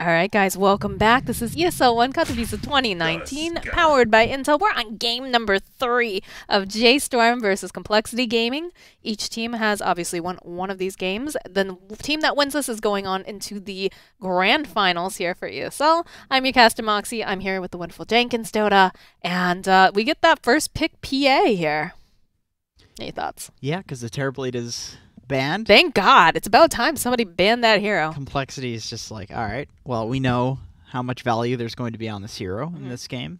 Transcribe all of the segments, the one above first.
All right, guys, welcome back. This is ESL One Katowice 2019, powered by Intel. We're on game number 3 of J.Storm versus compLexity Gaming. Each team has obviously won one of these games. The team that wins this is going on into the grand finals here for ESL. I'm your caster Moxie. I'm here with the wonderful Jenkins Dota, and we get that first pick PA here. Any thoughts? Yeah, because the Terrorblade is banned. Thank God. It's about time somebody banned that hero. compLexity is just like, all right, well, we know how much value there's going to be on this hero in this game,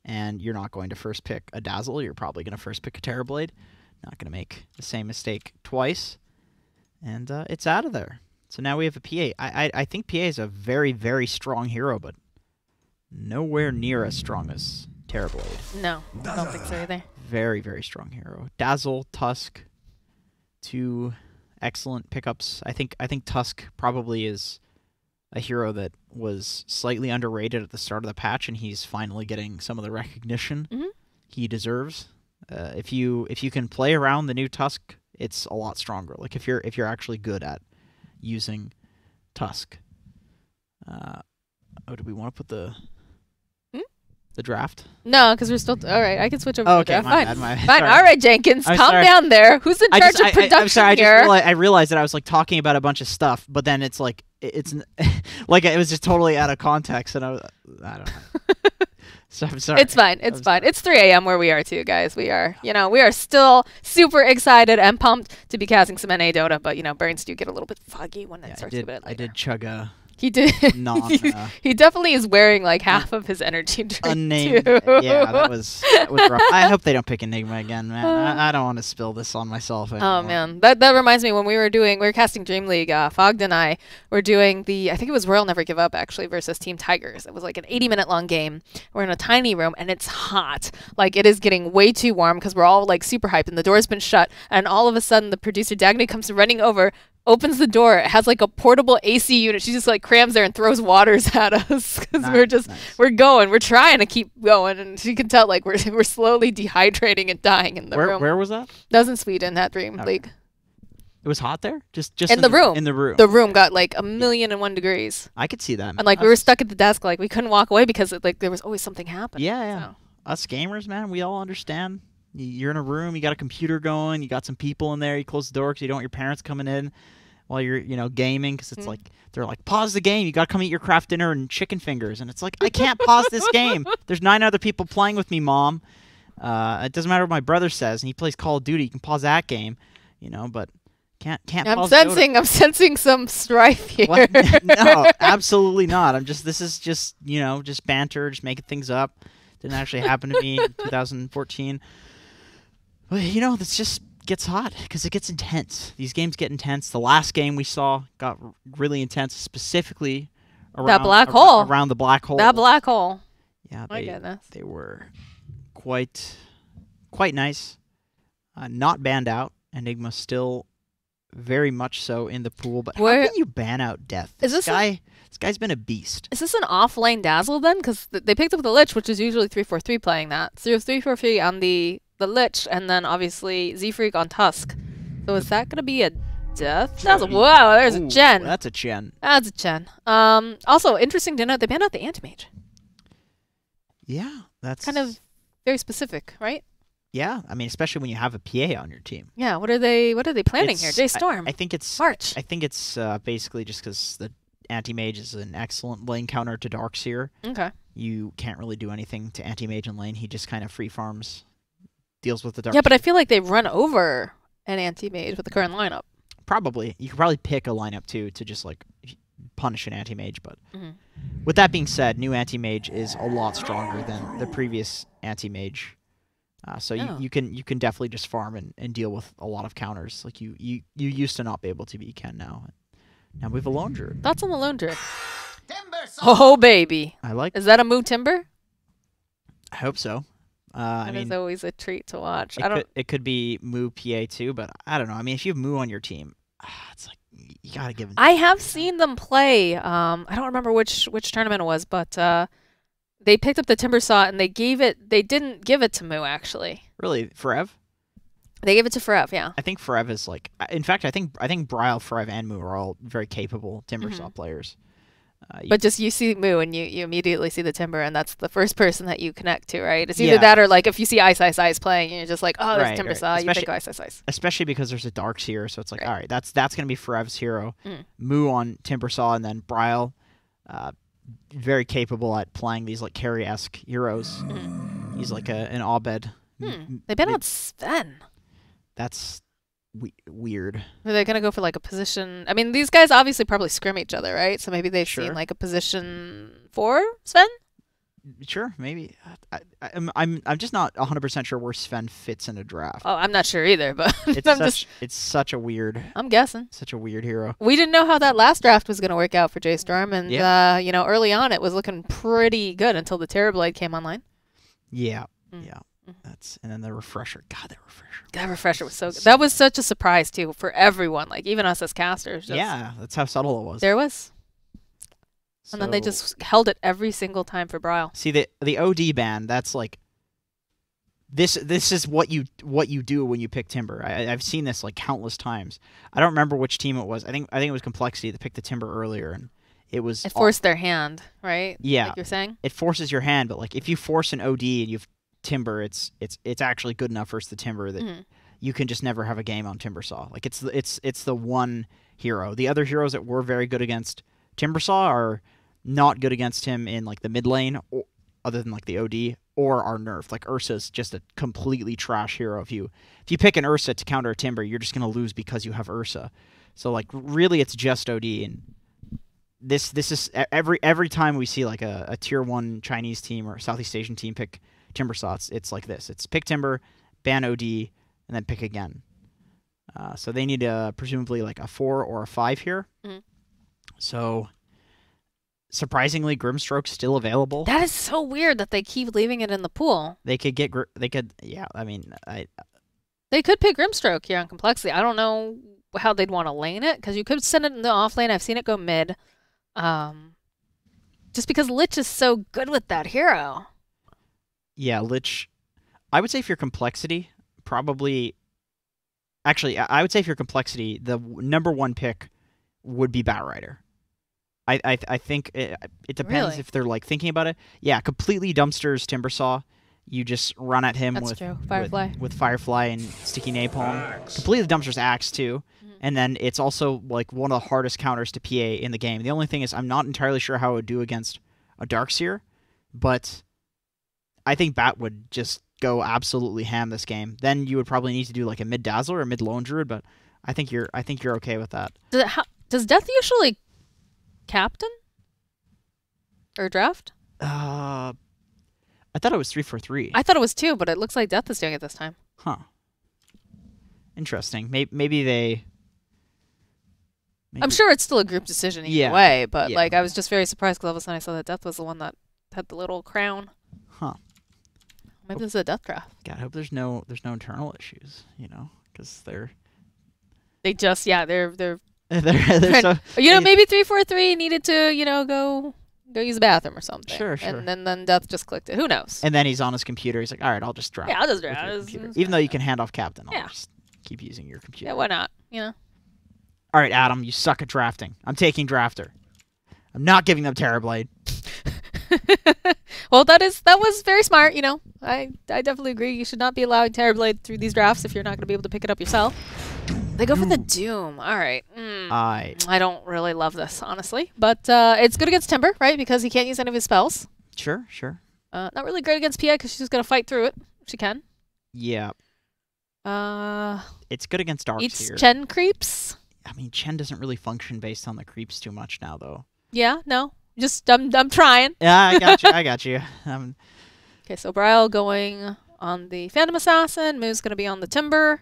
and you're not going to first pick a Dazzle. You're probably going to first pick a Terrorblade. Not going to make the same mistake twice, and it's out of there. So now we have a PA. I think PA is a very, very strong hero, but nowhere near as strong as Terrorblade. No, I don't think so either. Very, very strong hero. Dazzle, Tusk, two excellent pickups. I think Tusk probably is a hero that was slightly underrated at the start of the patch, and he's finally getting some of the recognition he deserves. If you can play around the new Tusk, it's a lot stronger. Like if you're actually good at using Tusk. Oh, do we want to put the draft? No, because we're still... All right, I can switch over to the draft. Fine. Fine. All right, Jenkins, calm down there. Who's in charge of production I'm sorry, here? I realized that I was like talking about a bunch of stuff, but then it's like it's like it was just totally out of context, and I don't know. So I'm sorry. It's fine. It's fine. It's 3 a.m. where we are too, guys. We are, we are still super excited and pumped to be casting some NA Dota, but brains do get a little bit foggy when it starts a bit later. I did chug a... He did. He definitely is wearing like half of his energy drink unnamed. too. Yeah, that was rough. I hope they don't pick Enigma again, man. I don't want to spill this on myself anymore. Oh man, that reminds me when we were casting Dream League. Fogd and I were doing I think it was Royal Never Give Up actually versus Team Tigers. It was like an 80-minute long game. We're in a tiny room and it's hot. Like it is getting way too warm because we're all like super hyped and the door's been shut. And all of a sudden the producer Dagny comes running over, opens the door. It has like a portable AC unit. She just like crams there and throws waters at us because we're going. We're trying to keep going, and she can tell like we're slowly dehydrating and dying in the room. Where was that? That was in Sweden at Dream League. It was hot there. Just in the room. In the room. The room got like 1,000,001 degrees. I could see that. And like we were stuck at the desk, like we couldn't walk away because like there was always something happening. Yeah. So. Us gamers, man, we all understand. You're in a room, you got a computer going, you got some people in there, you close the door because you don't want your parents coming in while you're, gaming, because it's like, they're like, pause the game, you got to come eat your craft dinner and chicken fingers. And it's like, I can't pause this game. There's 9 other people playing with me, Mom. It doesn't matter what my brother says, and he plays Call of Duty, you can pause that game, but can't pause Dota. I'm sensing some strife here. What? No, absolutely not. This is just, just banter, just making things up. Didn't actually happen to me in 2014. But, this just gets hot because it gets intense. These games get intense. The last game we saw got really intense, specifically around that black hole. Around the black hole. That black hole. Yeah, my goodness. They were quite nice. Not banned out. Enigma still very much so in the pool. But how can you ban out Death? This guy's been a beast. Is this an off-lane Dazzle then? Because they picked up the Lich, which is usually 3-4-3 playing that. So you have 3-4-3 on the Lich, and then obviously Z-Freak on Tusk. So is that going to be a Death Dazzle? Wow, there's a Gen. That's a Gen. That's a Gen. Also, interesting to note, they banned out the Anti-Mage. Yeah, that's... kind of very specific, right? Yeah, I mean, especially when you have a PA on your team. Yeah, what are they planning here? J.Storm. I think it's... March. I think it's basically just because the Anti-Mage is an excellent lane counter to Darkseer. Okay. You can't really do anything to Anti-Mage in lane. He just kind of free farms, deals with the Darkseer. Yeah, but I feel like they run over an Anti-Mage with the current lineup. Probably. You could probably pick a lineup, too, to just, like, punish an Anti-Mage. But with that being said, new Anti-Mage is a lot stronger than the previous Anti-Mage. So you can definitely just farm and deal with a lot of counters. Like, you used to not be able to, but you can now. Now we have a Lone Druid. Thoughts on the Lone Druid? Oh, baby. Is that a Moo Timber? I hope so. That is always a treat to watch. It could be Moo PA too, but I don't know. I mean, if you have Moo on your team, it's like you gotta give it. I have seen them play. I don't remember which tournament it was, but they picked up the Timber Saw and they didn't give it to Moo actually. Really, Forev? They gave it to Forev, yeah. I think Forev is like, in fact, I think Bryle, Forev, and Moo are all very capable Timbersaw players. But just you see Moo and you immediately see the Timber, and that's the first person that you connect to, right? It's either that or like if you see Ice playing, and you're just like, oh, there's Timber Saw, you think Ice. Especially because there's a Darks here, so it's like, all right, that's gonna be Ferev's hero. Moo on Timber Saw, and then Bryle, very capable at playing these like carry-esque heroes. He's like an Abed. They bet on Sven. That's weird. Are they gonna go for like a position? I mean, these guys obviously probably scrim each other, right? So maybe they've seen like a position for Sven. Sure, maybe. I'm just not 100% sure where Sven fits in a draft. Oh, I'm not sure either, but it's such a weird. I'm guessing such a weird hero. We didn't know how that last draft was gonna work out for J.Storm, and you know, early on it was looking pretty good until the Terrorblade came online. Yeah. And then the refresher. God, that refresher was so good. That was such a surprise too for everyone, like even us as casters. Yeah, that's how subtle it was. There was. So, and then they just held it every single time for Bryle. See the OD ban. That's like this is what you do when you pick Timber. I've seen this like countless times. I don't remember which team it was. I think it was compLexity that picked the Timber earlier, and it forced their hand, right? Yeah, like you're saying it forces your hand. But like if you force an OD and you've Timber, it's actually good enough versus the Timber that you can just never have a game on Timber Saw. Like it's the one hero. The other heroes that were very good against Timber Saw are not good against him in like the mid lane, other than like the OD, or are nerfed. Like Ursa's just a completely trash hero. If you pick an Ursa to counter a Timber, you're just gonna lose because you have Ursa. So like really, it's just OD, and this is every time we see like a tier 1 Chinese team or Southeast Asian team pick Timber Saw, it's like this. It's pick Timber, ban OD, and then pick again. So they need presumably like a 4 or a 5 here. So surprisingly, Grimstroke's still available. That is so weird that they keep leaving it in the pool. They could yeah. I mean, they could pick Grimstroke here on compLexity. I don't know how they'd want to lane it, because you could send it in the off lane. I've seen it go mid. Just because Lich is so good with that hero. Yeah, Lich. I would say if you're compLexity, probably. Actually, I would say if you're compLexity, the #1 pick would be Batrider. I think it depends if they're like thinking about it. Yeah, completely dumpsters Timber Saw. You just run at him with Firefly and Sticky Napalm. Completely dumpsters Axe too. And then it's also like one of the hardest counters to PA in the game. The only thing is I'm not entirely sure how it would do against a Darkseer, but I think Bat would just go absolutely ham this game. Then you would probably need to do like a mid Dazzler or mid Lone Druid, but I think you're okay with that. Does Death usually captain or draft? I thought it was 3-4-3. I thought it was 2, but it looks like Death is doing it this time. Huh. Interesting. Maybe they. I'm sure it's still a group decision either way, but like I was just very surprised because all of a sudden I saw that Death was the one that had the little crown. Huh. Maybe this is a Death draft. God, I hope there's no internal issues, because they're they're so, maybe 3-4-3 needed to go use the bathroom or something. Sure. And then Death just clicked it. Who knows? And then he's on his computer. He's like, all right, I'll just draft. Yeah, I'll just draft. Even though you can hand off captain, I'll just keep using your computer. Yeah, why not? All right, Adam, you suck at drafting. I'm taking Drafter. I'm not giving them Terrorblade. Well, that was very smart. I definitely agree. You should not be allowing Terrorblade through these drafts if you're not going to be able to pick it up yourself. They go for the Doom. All right. I don't really love this, honestly. But it's good against Timber, right? Because he can't use any of his spells. Sure. Not really great against PA because she's going to fight through it if she can. Yeah. It's good against Darks eats here. Chen creeps. I mean, Chen doesn't really function based on the creeps too much now, though. Yeah, no. Just, I'm trying. Yeah, I got you. Okay, so Bryle going on the Phantom Assassin. Moo's going to be on the Timber.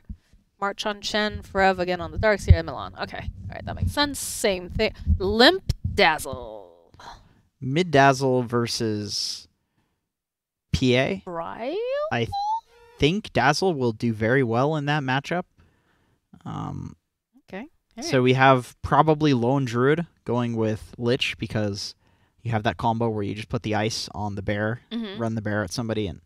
March on Chen. Ferev again on the Darkseer and Milan. Okay. All right, that makes sense. Same thing. Limp Dazzle. Mid Dazzle versus PA. Bryle? I think Dazzle will do very well in that matchup. Okay. So we have probably Lone Druid going with Lich because you have that combo where you just put the ice on the bear, run the bear at somebody, and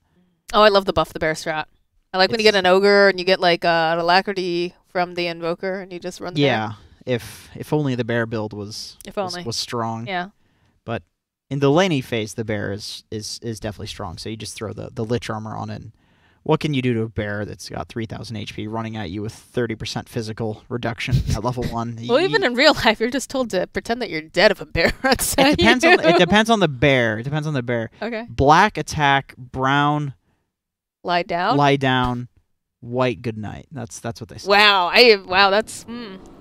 I love the buff the bear strat. I like when you get an ogre and you get like an alacrity from the invoker and you just run the bear. If only the bear build was strong. Yeah. in the laning phase, the bear is definitely strong. So you just throw the Lich armor on it. And what can you do to a bear that's got 3,000 HP running at you with 30% physical reduction at level 1? Well, even in real life, you're just told to pretend that you're dead if a bear runs at you. It depends on the bear. It depends on the bear. Okay. Black attack, brown lie down. Lie down. White good night. That's what they say. Wow. Wow. That's.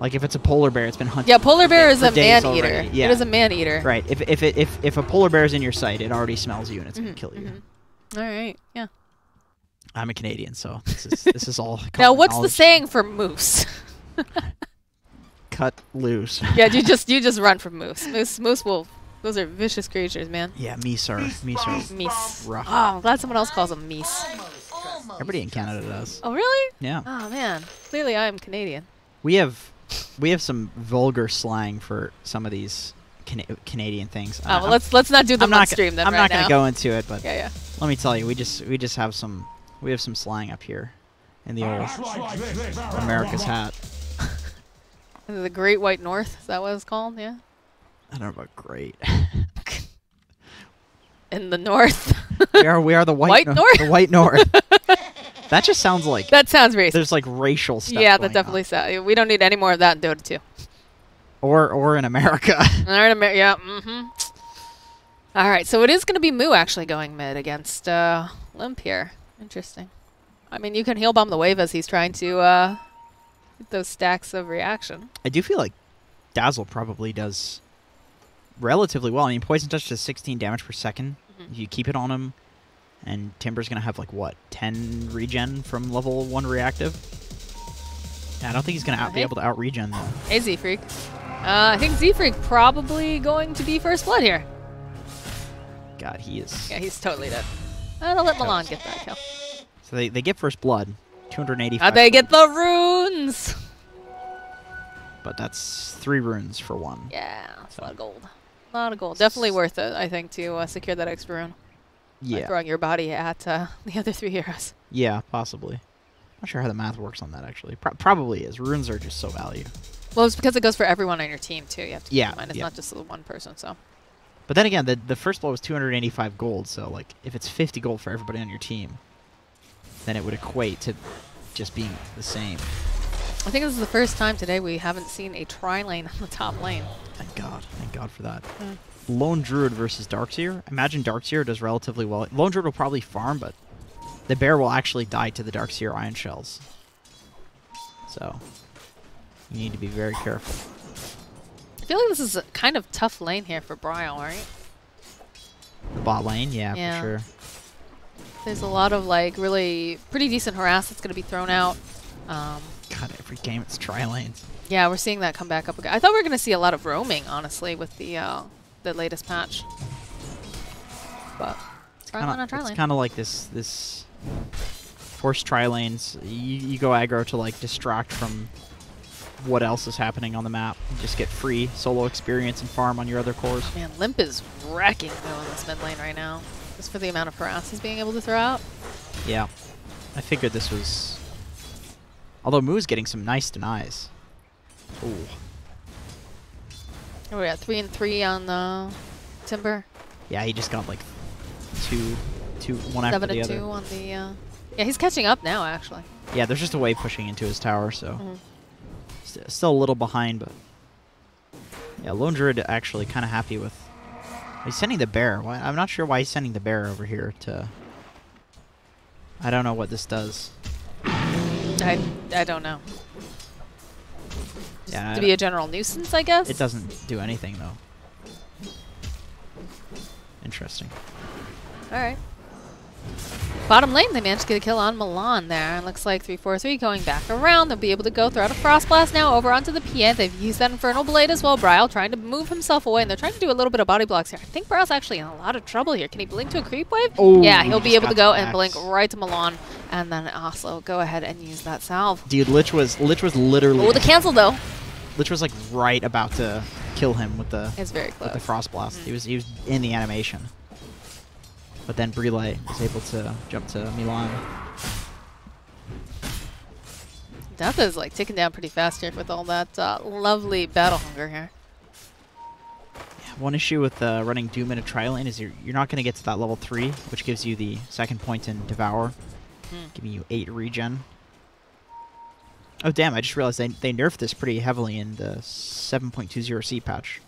Like if it's a polar bear, it's been hunted. Yeah, polar bear is a man already. eater. Yeah. It is a man eater. Right. If a polar bear is in your sight, it already smells you and it's gonna kill you. All right. Yeah. I'm a Canadian, so this is all. Now, what's the saying for moose? Cut loose. Yeah, you just run from moose. Moose will. Those are vicious creatures, man. Yeah, meese are rough. Oh, I'm glad someone else calls them meese. Everybody in Canada does. Oh, really? Yeah. Oh man, clearly I am Canadian. We have some vulgar slang for some of these Canadian things. Oh, well, let's not do them on stream then. I'm not gonna go into it, but yeah. Let me tell you, we just have some slang up here in the old America's hat. The Great White North, is that what it's called? Yeah. I don't know about great. In the north. we are the white North. The white north. That just sounds like. That sounds racist. There's like racial stuff. Yeah, that definitely sounds. We don't need any more of that in Dota 2. Or in America. Yeah. All right, so it is going to be Moo actually going mid against Limp here. Interesting. I mean, you can heal bomb the wave as he's trying to get those stacks of reaction. I do feel like Dazzle probably does relatively well. I mean, Poison Touch does 16 damage per second. You keep it on him, and Timber's going to have, like, what, 10 regen from level 1 reactive? Yeah, I don't think he's going to be able to out-regen, though. Hey, Z-Freak. I think Z-Freak probably going to be first blood here. God, he is... Yeah, he's totally dead. I'll let Milan get that kill. So they get first blood. 285. How'd they get the runes? But that's 3 runes for 1. Yeah, that's a lot of gold. A lot of gold. Definitely worth it, I think, to secure that extra rune. Yeah. By throwing your body at the other 3 heroes. Yeah, possibly. Not sure how the math works on that, actually. Probably is. Runes are just so valued. Well, it's because it goes for everyone on your team, too. You have to keep in mind. It's not just the one person, so. But then again, the first blow was 285 gold, so, like, if it's 50 gold for everybody on your team, then it would equate to just being the same. I think this is the first time today we haven't seen a tri-lane on the top lane. Thank God. Thank God for that. Lone Druid versus Darkseer. Imagine Darkseer does relatively well. Lone Druid will probably farm, but the bear will actually die to the Darkseer Iron Shells. So, you need to be very careful. I feel like this is a kind of tough lane here for Bryle, right? The bot lane, yeah, for sure. There's a lot of, like, really pretty decent harass that's going to be thrown out. God, every game it's tri-lanes. Yeah, we're seeing that come back up again. I thought we were going to see a lot of roaming, honestly, with the latest patch. But it's kind of like this forced tri-lanes. You go aggro to, like, distract from what else is happening on the map. You just get free solo experience and farm on your other cores. Man, Limp is wrecking though in this mid lane right now. Just for the amount of harass he's being able to throw out. Yeah. I figured this was... Although Moo's getting some nice denies. Ooh. We're at 3 and 3 on Timber. Yeah, he just got like two, one after the other. 7 and 2 on the... Yeah, he's catching up now, actually. Yeah, there's just a wave pushing into his tower, so... Still a little behind, but... Yeah, Lone Druid actually kind of happy with... He's sending the bear. I'm not sure why he's sending the bear over here to... I don't know what this does. I don't know. Just Yeah, to be a general nuisance, I guess? It doesn't do anything, though. Interesting. Alright. Bottom lane, they managed to get a kill on Milan there. And looks like 3-4-3 going back around. They'll be able to go throw out a Frost Blast now over onto the PA. They've used that Infernal Blade as well. Bryle trying to move himself away, and they're trying to do a little bit of body blocks here. I think Bryle's actually in a lot of trouble here. Can he blink to a creep wave? Oh, yeah, he'll be able to go and blink right to Milan, and then also go ahead and use that salve. Dude, Lich was literally... Oh, the cancel though. Lich was like right about to kill him with the... It's very close. With the Frost Blast. He was in the animation. But then Bryle was able to jump to Milan. Death is like ticking down pretty fast here with all that lovely battle hunger here. Yeah, One issue with running Doom in a tri lane is you're not going to get to that level 3, which gives you the second point in Devour, giving you 8 regen. Oh damn, I just realized they nerfed this pretty heavily in the 7.20C patch.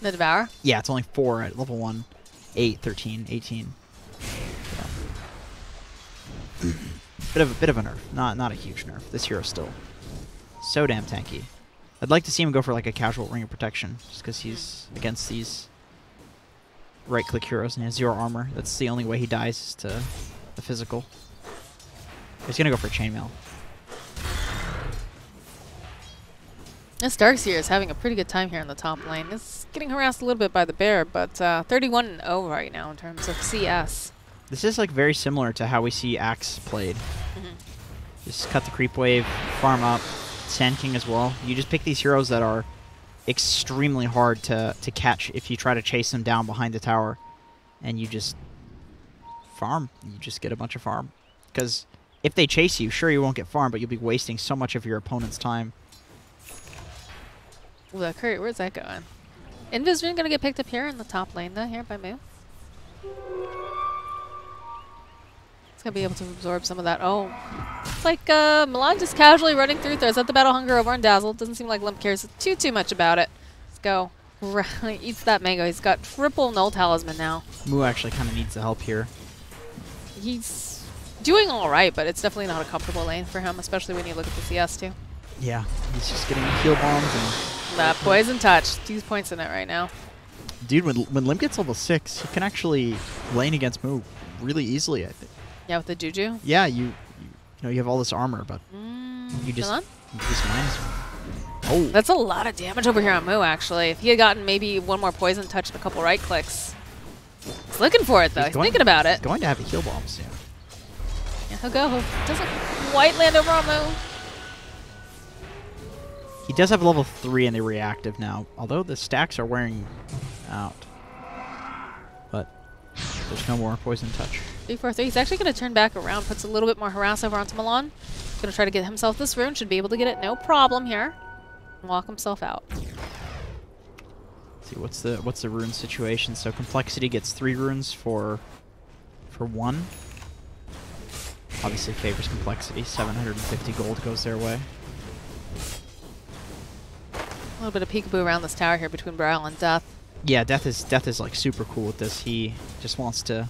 The Devour? Yeah, it's only 4 at level 1, 8, 13, 18. So. Bit of a nerf. Not a huge nerf. This hero's still so damn tanky. I'd like to see him go for like a casual Ring of Protection, just because he's against these right-click heroes and he has 0 armor. That's the only way he dies is to the physical. He's gonna go for Chainmail. This Darkseer is having a pretty good time here in the top lane. It's getting harassed a little bit by the bear, but 31-0 right now in terms of CS. This is like very similar to how we see Axe played. Just cut the creep wave, farm up, Sand King as well. You just pick these heroes that are extremely hard to catch if you try to chase them down behind the tower. And you just farm. You just get a bunch of farm. Because if they chase you, sure you won't get farm, but you'll be wasting so much of your opponent's time. Ooh, that courier, where's that going? Invisvision gonna get picked up here in the top lane though, here by Moo. It's gonna be able to absorb some of that. Oh, it's like Milan just casually running through, throws out the Battle Hunger over on Dazzle. Doesn't seem like Limp cares too much about it. Let's go. He eats that mango. He's got triple Null Talisman now. Moo actually kind of needs the help here. He's doing all right, but it's definitely not a comfortable lane for him, especially when you look at the CS too. Yeah, he's just getting heal bombs and that poison touch. 2 points in it right now. Dude, when Limp gets level 6, he can actually lane against Moo really easily, I think. Yeah, with the Juju? Yeah, you know, you have all this armor, but you just minus. Oh. That's a lot of damage over here on Moo, actually. If he had gotten maybe one more poison touch and a couple right clicks. He's looking for it, though. He's thinking about it. He's going to have a heal bomb soon. Yeah, he'll go. Doesn't quite land over on Moo. He does have level 3 and they're reactive now, although the stacks are wearing out. But there's no more poison touch. 3-4-3. He's actually going to turn back around, puts a little bit more harass over onto Milan. He's going to try to get himself this rune. Should be able to get it no problem here. And walk himself out. Let's see, what's the rune situation? So compLexity gets 3 runes for 1. Obviously favors compLexity. 750 gold goes their way. A little bit of peekaboo around this tower here between Braille and Death. Yeah, Death is like super cool with this. He just wants to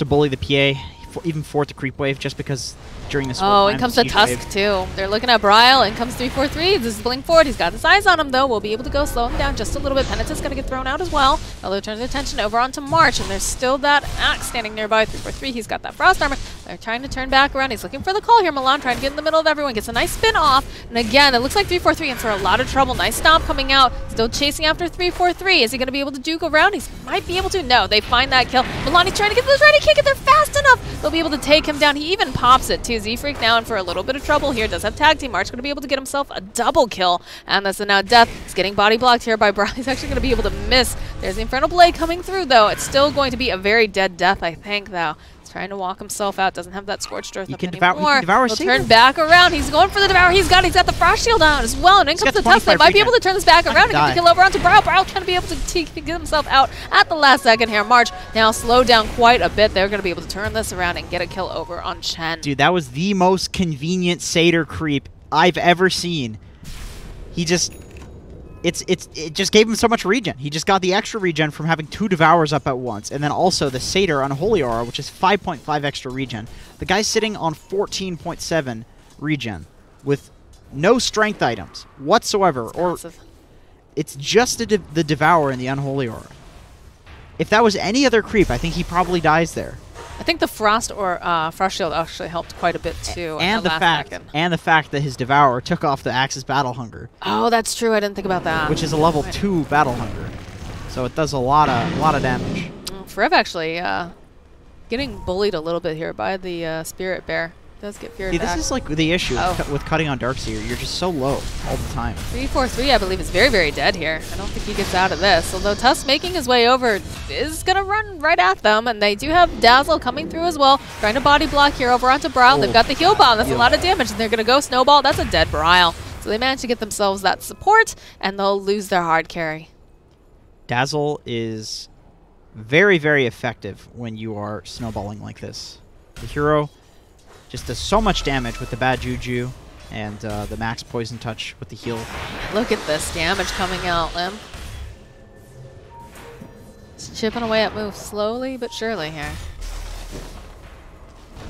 bully the PA, even fort the creep wave, just because during this. Oh, in comes the Tusk too. They're looking at Braille. In comes 3-4-3. This is Blink forward. He's got his eyes on him though. We'll be able to go slow him down just a little bit. Penitent's gonna get thrown out as well. They'll turn their attention over onto March, and there's still that Axe standing nearby. 3-4-3. He's got that Frost armor. They're trying to turn back around. He's looking for the call here. Milan trying to get in the middle of everyone. Gets a nice spin off. And again, it looks like 3-4-3 in for a lot of trouble. Nice stomp coming out. Still chasing after 3-4-3. Is he going to be able to duke around? He might be able to. No, they find that kill. Milani's trying to get this ready kick, and they're fast enough. They'll be able to take him down. He even pops it too. Z-Freak now in for a little bit of trouble here. Does have tag team. March going to be able to get himself a double kill. And that's now Death. He's getting body blocked here by Brown. He's actually going to be able to miss. There's the Infernal Blade coming through, though. It's still going to be a very dead Death, I think, though. Trying to walk himself out. Doesn't have that Scorched Earth up anymore. He'll turn back around. He's going for the Devour. He's got the Frost Shield on as well. And in comes the Tusk. They might be able to turn this back around and get the kill over onto Brow. Brow trying to be able to get himself out at the last second here. March now slowed down quite a bit. They're going to be able to turn this around and get a kill over on Chen. Dude, that was the most convenient Satyr creep I've ever seen. He just... It just gave him so much regen. He just got the extra regen from having 2 Devours up at once. And then also the Satyr on Holy Aura, which is 5.5 extra regen. The guy's sitting on 14.7 regen with no strength items whatsoever. Or it's just the Devour and the Unholy Aura. If that was any other creep, I think he probably dies there. I think the Frost Shield actually helped quite a bit too. And the fact that his Devourer took off the Axe's Battle Hunger. Oh, that's true. I didn't think about that. Which is a level 2 Battle Hunger, so it does a lot of damage. Frev actually getting bullied a little bit here by the Spirit Bear. Does get feared back. This is like the issue with cutting on Darkseer. You're just so low all the time. 3-4-3, I believe, is very, very dead here. I don't think he gets out of this. Although Tusk making his way over is going to run right at them. And they do have Dazzle coming through as well. Trying to body block here over onto Braille. They've got the heal bomb. That's a lot of damage. And they're going to go Snowball. That's a dead Braille. So they managed to get themselves that support. And they'll lose their hard carry. Dazzle is very, very effective when you are snowballing like this. The hero just does so much damage with the bad juju and the max poison touch with the heal. Look at this damage coming out, Lim. Just chipping away at moves slowly but surely here.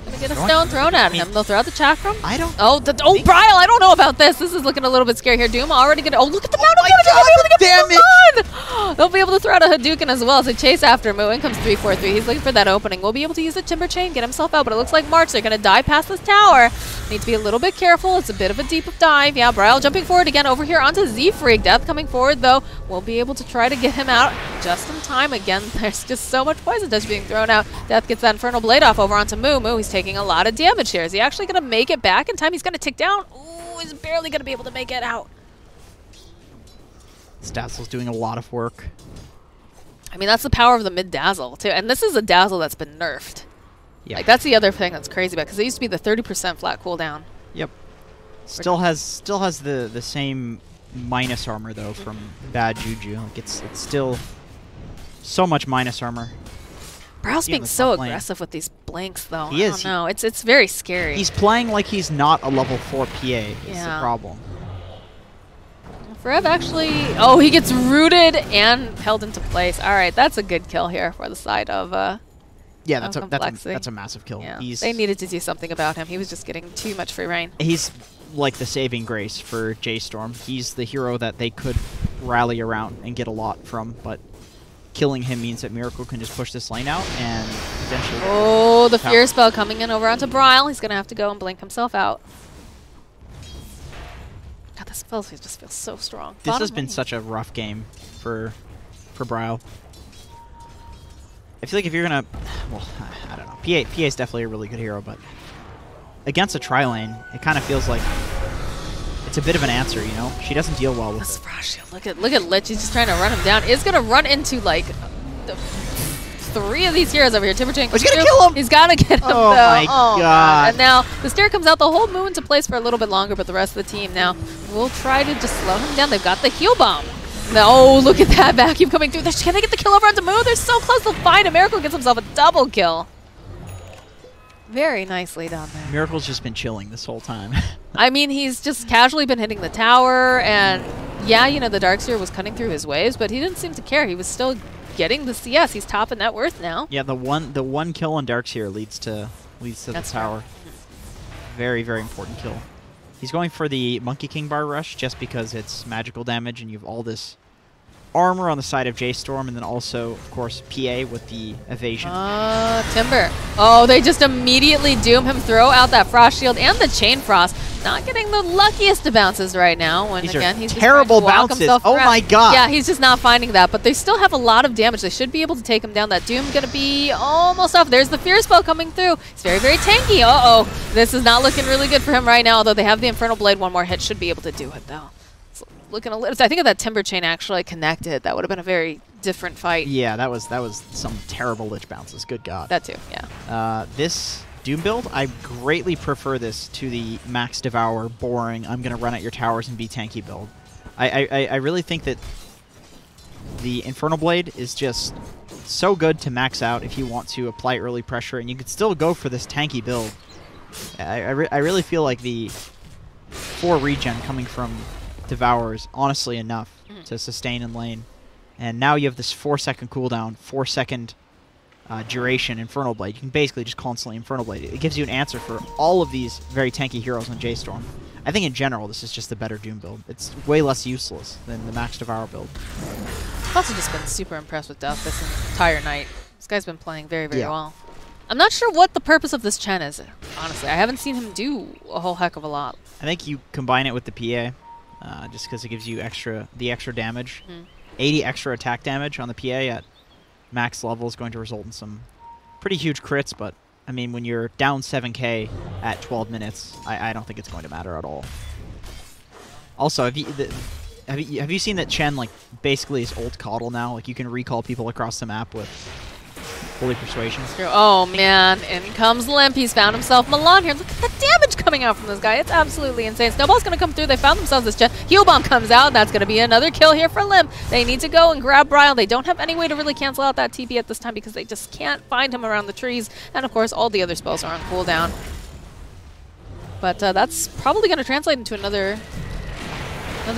Gonna get a stone thrown at him. They'll throw out the chakram. I don't. Oh, Bryle, I don't know about this. This is looking a little bit scary here. Doom already gonna. Oh, look at the amount of damage! They'll be able to throw out a Hadouken as well as they chase after Moo. In comes 3-4-3. He's looking for that opening. We'll be able to use the Timber Chain, get himself out, but it looks like March. They're gonna dive past this tower. Need to be a little bit careful. It's a bit of a deep dive. Yeah, Bryle jumping forward again over here onto Z-Freak. Death coming forward though. We'll be able to try to get him out just in time. Again, there's just so much poison touch being thrown out. Death gets that Infernal Blade off over onto Moo. Moo, he's taking a lot of damage here. Is he actually going to make it back in time? He's going to tick down. Ooh, he's barely going to be able to make it out. This Dazzle's doing a lot of work. I mean, that's the power of the mid Dazzle, too. And this is a Dazzle that's been nerfed. Yeah. Like, that's the other thing that's crazy about it, because it used to be the 30% flat cooldown. Yep. Still has the same minus armor, though, from bad juju. Like, it's still so much minus armor. Bryle's being so aggressive with these blinks, though. He is. I don't know. It's very scary. He's playing like he's not a level 4 PA is the problem. Rev actually... Oh, he gets rooted and held into place. All right, that's a good kill here for the side of yeah, that's a massive kill. Yeah. They needed to do something about him. He was just getting too much free reign. He's like the saving grace for J.Storm. He's the hero that they could rally around and get a lot from, but killing him means that Miracle can just push this lane out and eventually... Oh, the Fear Spell coming in over onto Bryle. He's going to have to go and blink himself out. God, this spell just feels so strong. This has been such a rough game for Bryle. I feel like if you're going to... Well, I don't know. PA is definitely a really good hero, but against a tri-lane, it kind of feels like it's a bit of an answer, you know? She doesn't deal well with this it. Frost Shield. Look at Lich. He's just trying to run him down. Is going to run into, like, the 3 of these heroes over here. Timber Chain. He's going to kill him! He's got to get him, oh though. My God. And now the stair comes out. The whole move into place for a little bit longer, but the rest of the team now will try to just slow him down. They've got the heal bomb. Oh, look at that vacuum coming through. Can they get the kill over onto Moo? They're so close to find a Miracle gets himself a double kill. Very nicely done there. Miracle's just been chilling this whole time. I mean, he's just casually been hitting the tower, and yeah, you know, the Darkseer was cutting through his waves, but he didn't seem to care. He was still getting the CS. He's top in net worth now. Yeah, the one kill on Darkseer leads to the tower. Very, very important kill. He's going for the Monkey King bar rush just because it's magical damage and you have all this armor on the side of J.Storm, and then also, of course, PA with the evasion. Timber. Oh, they just immediately doom him, throw out that Frost Shield and the Chain Frost. Not getting the luckiest of bounces right now. When again, he's terrible bounces. Oh my God. Yeah, he's just not finding that, but they still have a lot of damage. They should be able to take him down. That Doom gonna be almost off. There's the Fear Spell coming through. It's very, very tanky. Uh-oh. This is not looking really good for him right now, although they have the Infernal Blade. One more hit should be able to do it, though. Looking a little. I think if that Timber Chain actually connected, that would have been a very different fight. Yeah, that was some terrible Lich bounces. Good God. That too. Yeah. This Doom build, I greatly prefer this to the Max Devour, boring, I'm gonna run at your towers and be tanky build. I really think that the Infernal Blade is just so good to max out if you want to apply early pressure, and you could still go for this tanky build. I really feel like the 4 regen coming from Devour is honestly enough to sustain in lane. And now you have this 4-second cooldown, 4-second duration Infernal Blade. You can basically just constantly Infernal Blade. It gives you an answer for all of these very tanky heroes on J.Storm. I think in general this is just the better Doom build. It's way less useless than the Max Devour build. I've also just been super impressed with Death this entire night. This guy's been playing very, very well. I'm not sure what the purpose of this Chen is, honestly. I haven't seen him do a whole heck of a lot. I think you combine it with the PA. Just because it gives you the extra damage. 80 extra attack damage on the PA at max level is going to result in some pretty huge crits, but I mean, when you're down 7k at 12 minutes, I don't think it's going to matter at all. Also, have you seen that Chen, like, basically is old Coddle now? Like, you can recall people across the map with Holy Persuasion. Oh man, in comes Limp. He's found himself Milan here. Look at the damage coming out from this guy. It's absolutely insane. Snowball's going to come through. They found themselves this Heal Bomb comes out. That's going to be another kill here for Limp. They need to go and grab Bryle. They don't have any way to really cancel out that TP at this time because they just can't find him around the trees. And of course, all the other spells are on cooldown. But that's probably going to translate into another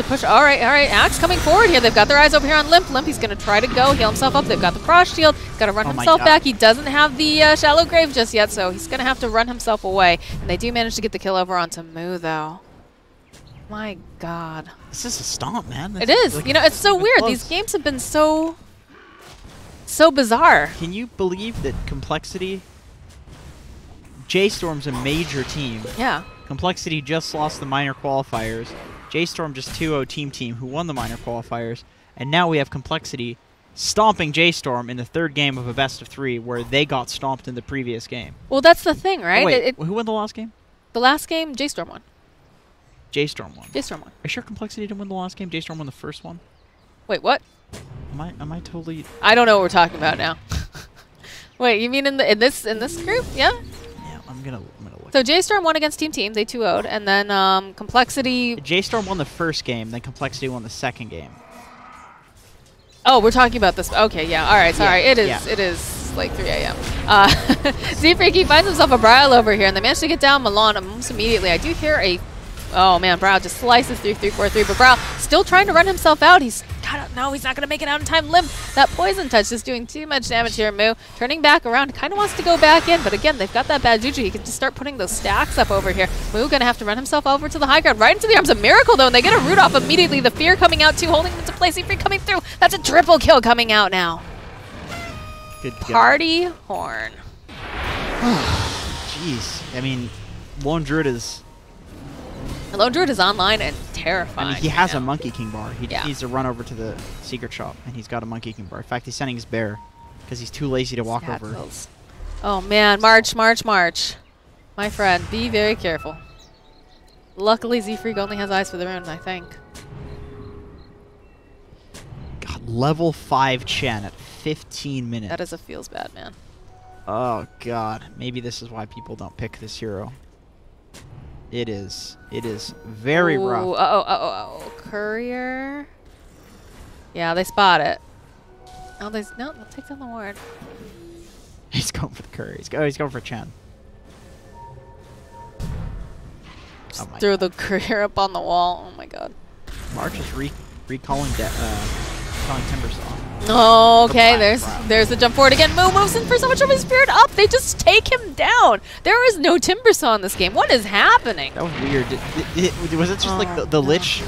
push. All right. Axe coming forward here. They've got their eyes over here on Limp. Limp, he's going to try to go, heal himself up. They've got the Frost Shield. He's got to run himself back. He doesn't have the Shallow Grave just yet, so he's going to have to run himself away. And they do manage to get the kill over onto Moo, though. My God. This is a stomp, man. It is. Like, you know, it's so weird. Close. These games have been so bizarre. Can you believe that compLexity... J.Storm's a major team. Yeah. compLexity just lost the minor qualifiers. J.Storm just 2-0 team who won the minor qualifiers. And now we have compLexity stomping J.Storm in the third game of a best-of-3 where they got stomped in the previous game. Well, that's the thing, right? Oh, wait, who won the last game? The last game, J.Storm won. J.Storm won. J.Storm won. Are you sure compLexity didn't win the last game? J.Storm won the first one? Wait, what? Am I totally... I don't know what we're talking about now. Wait, you mean in this group? Yeah? Yeah, I'm gonna look. So J.Storm won against Team, they 2-0'd, and then compLexity... J.Storm won the first game, then compLexity won the second game. Oh, we're talking about this. Okay, yeah, all right, sorry. Yeah, it is like 3 a.m. Z-Freaky finds himself a Bryle over here, and they manage to get down Milan almost immediately. I do hear a... Oh, man, Bryle just slices through 3-4-3, but Bryle still trying to run himself out. No, he's not going to make it out in time. Limp, that poison touch is doing too much damage here. Moo turning back around, kind of wants to go back in, but again, they've got that bad juju. He can just start putting those stacks up over here. Moo going to have to run himself over to the high ground, right into the arms of Miracle, though, and they get a root off immediately. The Fear coming out, too, holding him into place. Z-Freak coming through. That's a triple kill coming out now. Good Party horn. Jeez. I mean, Lone Druid is... Lone Druid is online and terrifying. I mean, he has a Monkey King bar. He yeah. needs to run over to the secret shop, and he's got a Monkey King bar. In fact, he's sending his bear because he's too lazy to walk over. Pills. Oh, man. March. My friend, be very careful. Luckily, Z-Freak only has eyes for the rune, I think. God, level 5 Chen at 15 minutes. That is a feels bad, man. Oh, God. Maybe this is why people don't pick this hero. It is very rough. Courier. Yeah, they spot it. Oh, they'll take down the ward. He's going for the courier. He's going for Chen. Throw the courier up on the wall. Oh my God. March is recalling Timbersaw. Oh, okay, there's the jump forward again. Moo moves in for so much of his spirit up. They just take him down. There is no Timbersaw in this game. What is happening? That was weird. Was it just like the Lich?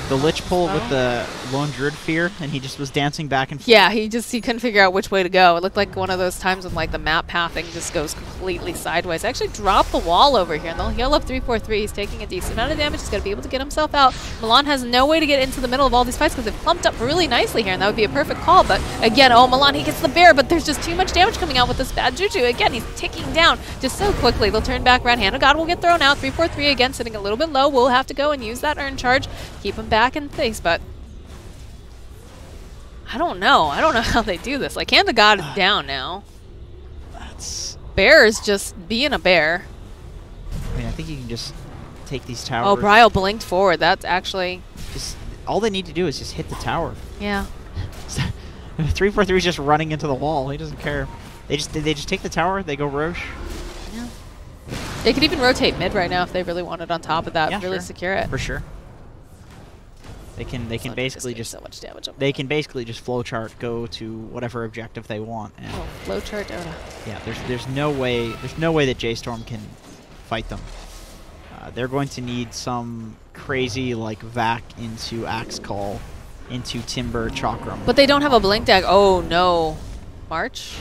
The Lich pull with the Lone Druid Fear, and he just was dancing back and forth. Yeah, he couldn't figure out which way to go. It looked like one of those times when like the map pathing just goes completely sideways. I actually dropped the wall over here, and they'll heal up 3-4-3. He's taking a decent amount of damage. He's got to be able to get himself out. Milan has no way to get into the middle of all these fights because they've clumped up really nicely here, and that would be a perfect call. But again, oh, Milan, he gets the bear, but there's just too much damage coming out with this bad juju. Again, he's ticking down just so quickly. They'll turn back around. Hand of God will get thrown out. 3-4-3 again, sitting a little bit low. We'll have to go and use that urn charge, keep him back in place, but I don't know how they do this. Like, Hand of God is down now. Bear is just being a bear. I mean, I think you can just take these towers. Oh, Bryle blinked forward. That's actually... Just all they need to do is just hit the tower. Yeah. 3-4-3 is just running into the wall. He doesn't care. They just take the tower. They go Roche. Yeah. They could even rotate mid right now if they really wanted on top of that. Yeah, really secure it. For sure. They can basically just so much damage. They can basically just flowchart, go to whatever objective they want. And flowchart Dota. Yeah, there's no way that J.Storm can fight them. They're going to need some crazy like vac into Axe Call, into Timber Chakram. But they don't have a blink deck. Oh no, March.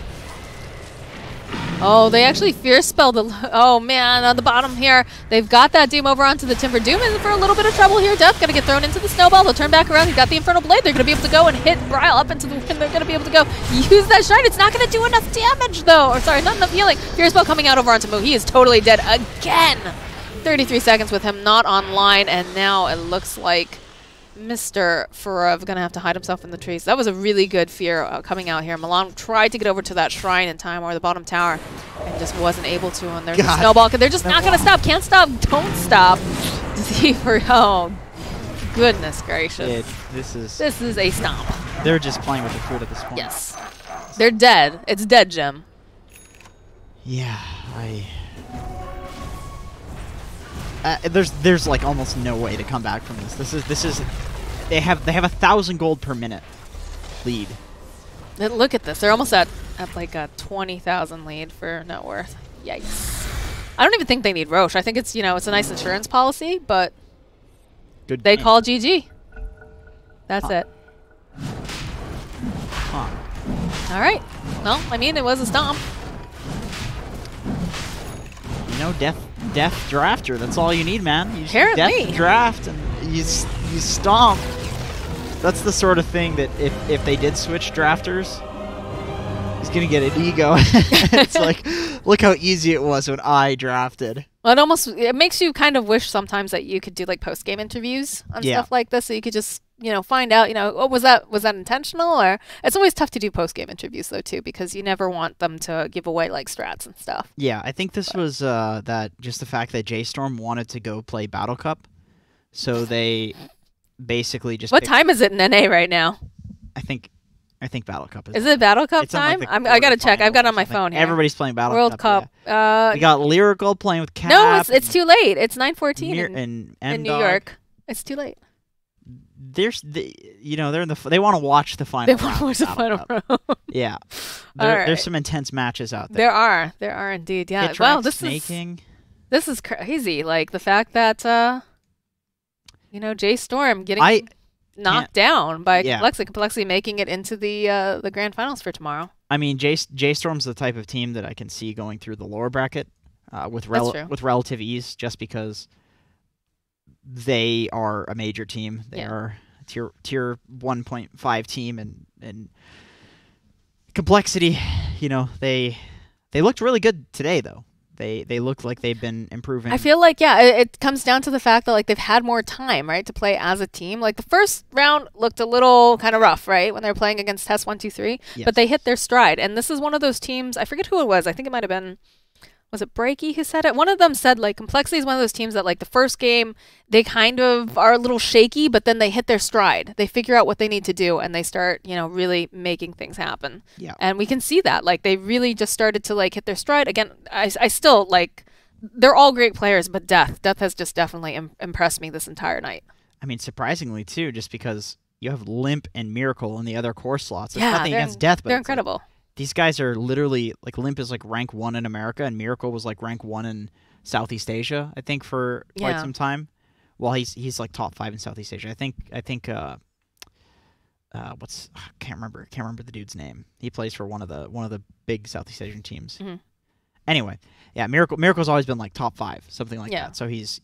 Oh, they actually Fierce spelled oh man, on the bottom here. They've got that Doom over onto the Timber. Doom is for a little bit of trouble here. Death gonna get thrown into the snowball. They'll turn back around. He's got the Infernal Blade. They're gonna be able to go and hit Bryle up into the wind. They're gonna be able to go use that shine. It's not gonna do enough damage though. Or sorry, not enough healing. Fierce spell coming out over onto Moo. He is totally dead again. 33 seconds with him not online, and now it looks like Mr. Ferev going to have to hide himself in the trees. That was a really good fear coming out here. Milan tried to get over to that shrine in time, or the bottom tower, and just wasn't able to. And there's a snowball. They're just not going to stop. Can't stop. Don't stop. Oh, goodness gracious. This is a stomp. They're just playing with the food at this point. Yes. They're dead. It's dead, Jim. Yeah, there's like almost no way to come back from this. This is they have 1,000 gold per minute lead. Look at this. They're almost at like a 20,000 lead for net worth. Yikes. I don't even think they need Roche. I think it's, it's a nice insurance policy, but good they game. call GG. That's it. Huh. All right. Well, I mean, it was a stomp. Death drafter. That's all you need, man. You just Apparently. death draft and you stomp. That's the sort of thing that if they did switch drafters, he's gonna get an ego. It's like, look how easy it was when I drafted. Well, it makes you kind of wish sometimes that you could do like post game interviews and stuff like this, so you could just find out oh, was that intentional, or it's always tough to do post game interviews though too, because you never want them to give away like strats and stuff. Yeah, I think this was just the fact that J.Storm wanted to go play Battle Cup, so they basically just. What time is it in NA right now? I think Battle Cup is. Is it Battle Cup time? Like I gotta check. I've got it on my phone here. Everybody's playing Battle World Cup. Yeah. We got Lyrical playing with Cap. No, it's too late. It's 9:14 in New York. It's too late. They're in they want to watch the final. They want to watch the final round. Yeah, there's some intense matches out there. There are indeed. Yeah. Wow, this is crazy. Like the fact that J.Storm getting knocked down by compLexity making it into the grand finals for tomorrow. I mean, J.Storm's the type of team that I can see going through the lower bracket with relative ease, just because they are a major team. They are tier 1.5 team, and compLexity, they looked really good today though. They look like they've been improving. I feel like, it comes down to the fact that like they've had more time, right, to play as a team. Like the first round looked a little kind of rough, right, when they were playing against Test 1, 2, 3. Yes. But they hit their stride. And this is one of those teams, I forget who it was. I think it might have been, was it Breaky who said it? One of them said like compLexity is one of those teams that like the first game, they kind of are a little shaky, but then they hit their stride. They figure out what they need to do, and they start, really making things happen. Yeah. And we can see that. Like they really just started to like hit their stride. Again, I still like, they're all great players, but Death has just definitely impressed me this entire night. I mean, surprisingly too, just because you have Limp and Miracle in the other core slots. There's Yeah, nothing against Death, but they're incredible. These guys are literally, like, Limp is like rank 1 in America, and Miracle was like rank 1 in Southeast Asia, I think, for quite some time. Well, he's like top 5 in Southeast Asia. I think can't remember the dude's name. He plays for one of the big Southeast Asian teams. Mm-hmm. Anyway, yeah, Miracle's always been like top 5, something like that. So he's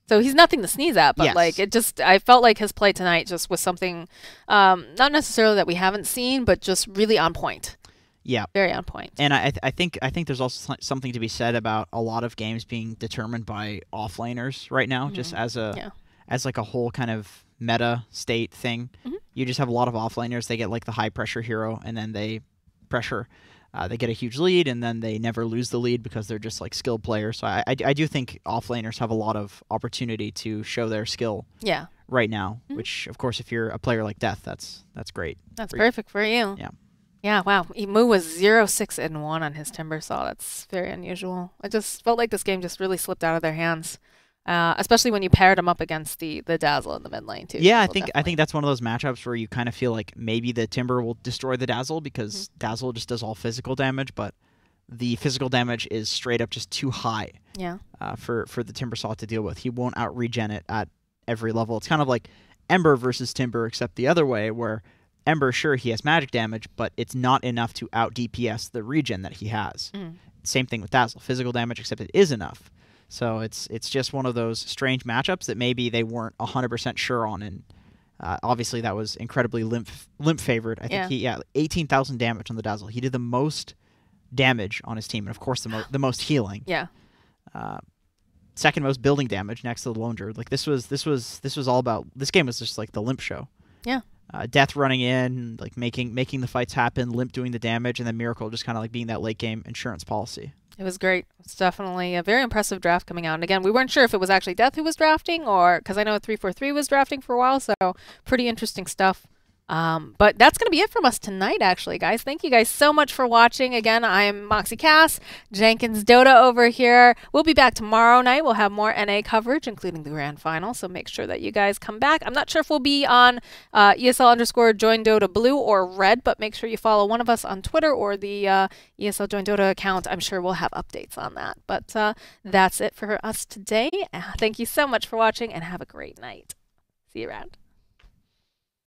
nothing to sneeze at, but like I felt like his play tonight just was something not necessarily that we haven't seen, but just really on point. Yeah, very on point. And I think there's also something to be said about a lot of games being determined by offlaners right now, just as like a whole kind of meta state thing. Mm-hmm. You just have a lot of offlaners. They get like the high pressure hero, and then they pressure. They get a huge lead, and then they never lose the lead because they're just like skilled players. So I do think offlaners have a lot of opportunity to show their skill. Yeah. Right now, which of course, if you're a player like Death, that's great. That's perfect for you. Yeah. Yeah, wow. Emu was 0-6-1 on his Timber Saw. That's very unusual. I just felt like this game just really slipped out of their hands, especially when you paired him up against the Dazzle in the mid lane too. Yeah, I think that's one of those matchups where you kind of feel like maybe the Timber will destroy the Dazzle, because Dazzle just does all physical damage, but the physical damage is straight up just too high. Yeah. For the Timber Saw to deal with. He won't out regen it at every level. It's kind of like Ember versus Timber, except the other way, where Ember, sure, he has magic damage, but it's not enough to out DPS the regen that he has. Same thing with Dazzle. Physical damage, except it is enough. So it's just one of those strange matchups that maybe they weren't 100% sure on. And obviously that was incredibly Limp favored. I think he 18,000 damage on the Dazzle. He did the most damage on his team, and of course the most healing. Yeah. second most building damage next to the Lone Druid. Like this was all about. This game was just like the Limp show. Yeah. Death running in, like making the fights happen, Limp doing the damage, and then Miracle just kind of like being that late game insurance policy. It was great. It's definitely a very impressive draft coming out. And again, we weren't sure if it was actually Death who was drafting, or because I know 343 was drafting for a while, so pretty interesting stuff. But that's going to be it from us tonight, actually, guys. Thank you guys so much for watching. Again, I'm Moxie Cass, Jenkins Dota over here. We'll be back tomorrow night. We'll have more NA coverage, including the grand final, so make sure that you guys come back. I'm not sure if we'll be on ESL_Join Dota Blue or Red, but make sure you follow one of us on Twitter or the ESL Join Dota account. I'm sure we'll have updates on that. But that's it for us today. Thank you so much for watching, and have a great night. See you around.